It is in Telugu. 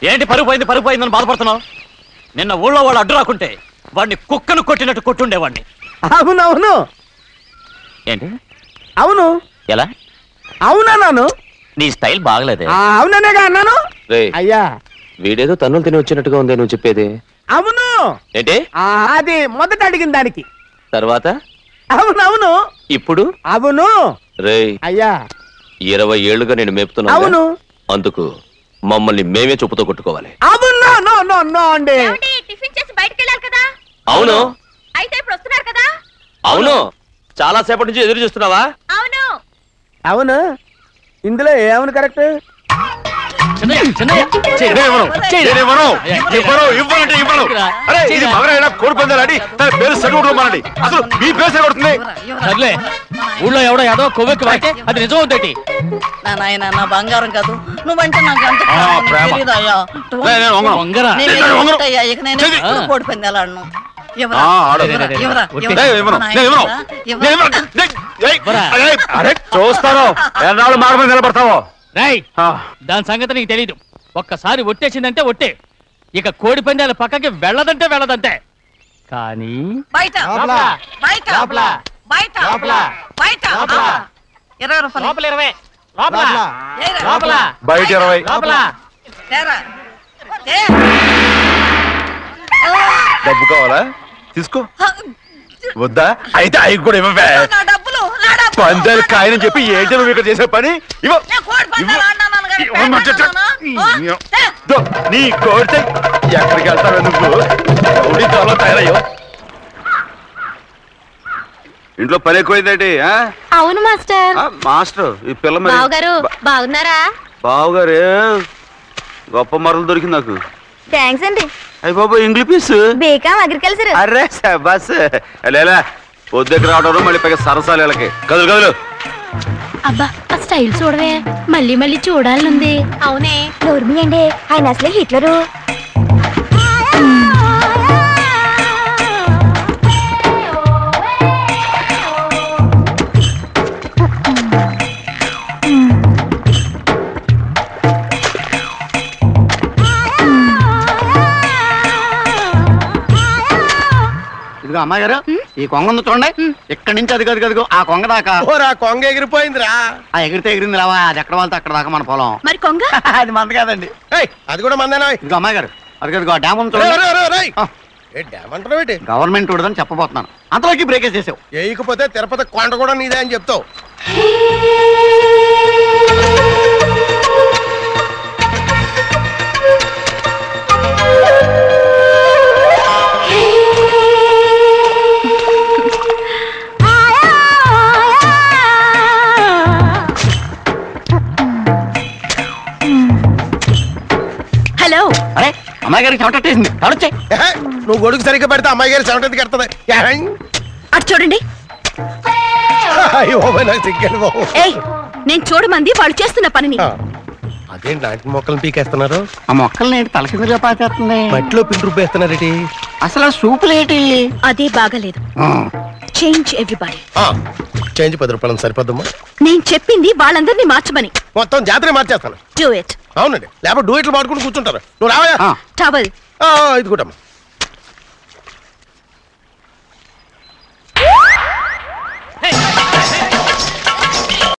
ఏంటి పరుగు పోయిందని బాధపడుతున్నావు? నిన్న ఊళ్ళో వాళ్ళు అడ్డు రాకుంటే వాడిని కుక్కను కొట్టినట్టు కొట్టుండేవాడిని. అవునవును. ఏంటి? అవును. ఎలా? అవునన్నాను. నీ స్టైల్ బాగలేదే. అవుననేగా అన్నాను. అయ్యా వీడేదో తన్నులు తిని వచ్చినట్టుగా ఉంది నువ్వు చెప్పేది. అవును. ఏంటి? అది మొదట అడిగిన దానికి. తర్వాత అవునవును. ఇప్పుడు అవును. రే అయ్యా 20 ఏళ్లుగా నేను మేపుతున్నా. అవును. అందుకు మమ్మల్ని మేమే చెప్పుతో కొట్టుకోవాలి. అవును. నో నో నో అండి. టిఫిన్ చేసి బయటికి వెళ్ళాలి కదా. అవును. అయితే ఇప్పుడు వస్తున్నారు కదా. అవును. చాలా సేపటి నుంచి ఎదురు చూస్తున్నావా? అవును. అవును. ఇందులో ఏమను కరెక్ట్? ఊళ్ళో ఎవడో ఏదో కొవ్వెక్కి వాడితే అది నిజం అవుతాయి. నా బంగారం కాదు నువ్వంటే నాకు కోడి పందాలు ఆడను. చూస్తాను ఎన్నాళ్ళు మాట మీద నిలబడతావో. దాని సంగతి నీకు తెలీదు. ఒక్కసారి ఒట్టేసిందంటే ఒట్టే. ఇక కోడి పందాల పక్కకి వెళ్ళదంటే వెళ్ళదంతే. కానీ బయట బయట బయట బయట 20 రూపాయలు. లోపల 20. లోపల బయట 20. డబ్బు కావాలా? తీసుకో. వద్దా? అయితే అవి కూడా ఇవ్వవే. పందాలు కాయని చెప్పి ఏంటి నువ్వు ఇక్కడ చేసే పని? నీ కోరితే ఎక్కడికి వెళ్తావే నువ్వు? తయారయ్యో. ఇంట్లో పని ఎక్కువైందేంటి? అవును మాస్టర్. మాస్టర్ ఈ పిల్ల బావగారు బాగున్నారా? బావగారే గొప్ప మరలు దొరికింది నాకు. థ్యాంక్స్ అండి. అయ్యి బాబు ఇంగ్లీష్ పీస్ బీకాం అగ్రికల్చర్. అరే బస్ లేలా పొద్దుకి రావడం మళ్ళీ పైగా సరసాలు వీళ్ళకి. కదులు కదులు. అబ్బా ఆ స్టైల్ చూడవే. మళ్ళీ మళ్ళీ చూడాలనుంది. అవునే నోర్మి అండి. ఆయన అసలే హిట్లరు. అమ్మాయి గారు ఈ కొంగ ఉంది చూడండి. ఇక్కడి నుంచి అది గదిగో ఆ కొంగ దాకా. కొంగ ఎగిరిపోయిందిరా. ఆ ఎగిరితే ఎగిరింది రావా. అది ఎక్కడ వాళ్ళతో అక్కడ దాకా మన పొలం. మరి కొంగ అది మంద కాదండి. అది కూడా మందేనా? ఇదిగో అమ్మాయి గారు అది డ్యామ్ ఉంది చూడండి. గవర్నమెంట్ ఉండదని చెప్పబోతున్నాను. అంతలోకి బ్రేక్ చేసావు. వేయకపోతే తిరుపతి కొండ కూడా నీదే అని చెప్తావు. అరే అమ్మాయి గారికి చెమటేసింది. నువ్వు గొడుగు సరిగ్గా పెడితే అమ్మాయి గారి చెమటెందుకు ఎడుతుంది? అటు చూడండి. నేను చూడమంది వాళ్ళు చేస్తున్న పనిని. అదేంటి నాటి మొక్కలను పీకేస్తున్నారు? ఆ మొక్కల్ని ఏంటి తల కిందగా పాకేస్తుంది? మట్టిలో పిండి రూపేస్తున్నారేటి? అసలు సూపులేటి? అదే బాగలేదు. Change everybody. చేంజ్ 10 రూపాయలు సరిపోద్దమ్మా. నేను చెప్పింది వాళ్ళందరినీ మార్చమని. మొత్తం జాతర మార్చేస్తాను. Do it. అవునండి. లేకపోతే డూ ఇట్లు పాడుకుని కూర్చుంటారు. నువ్వు రావా? టవల్ ఇది కూడా